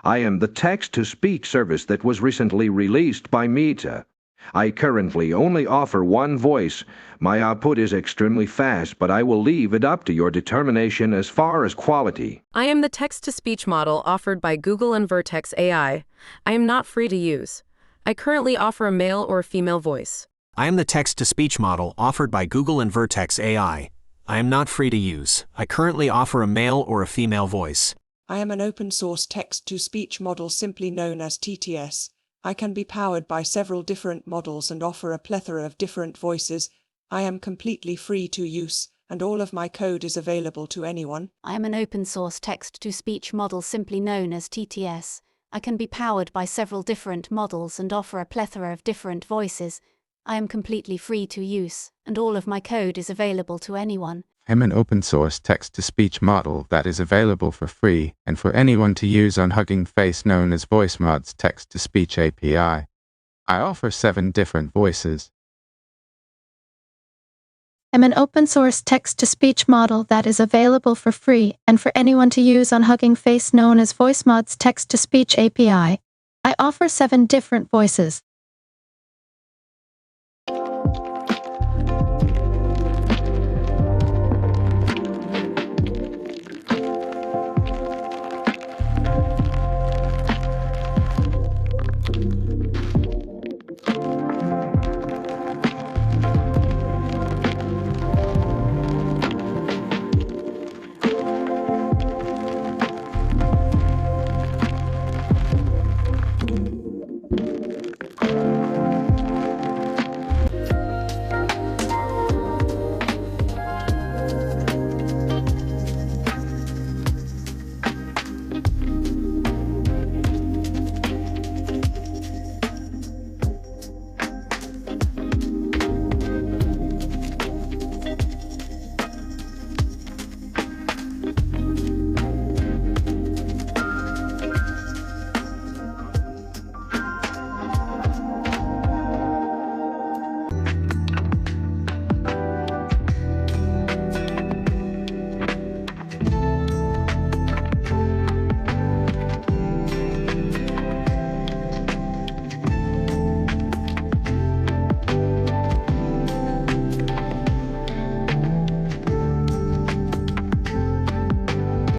I am the text-to-speech service that was recently released by Meta. I currently only offer one voice. My output is extremely fast, but I will leave it up to your determination as far as quality. I am the text-to-speech model offered by Google and Vertex AI. I am not free to use. I currently offer a male or a female voice. I am the text-to-speech model offered by Google and Vertex AI. I am not free to use. I currently offer a male or a female voice. I am an open-source text-to-speech model simply known as TTS. I can be powered by several different models and offer a plethora of different voices. I am completely free to use, and all of my code is available to anyone. I am an open-source text-to-speech model simply known as TTS. I can be powered by several different models and offer a plethora of different voices. I am completely free to use, and all of my code is available to anyone. I'm an open-source text-to-speech model that is available for free and for anyone to use on Hugging Face known as VoiceMod's text-to-speech API. I offer 7 different voices. I'm an open-source text-to-speech model that is available for free and for anyone to use on Hugging Face known as VoiceMod's text-to-speech API. I offer 7 different voices.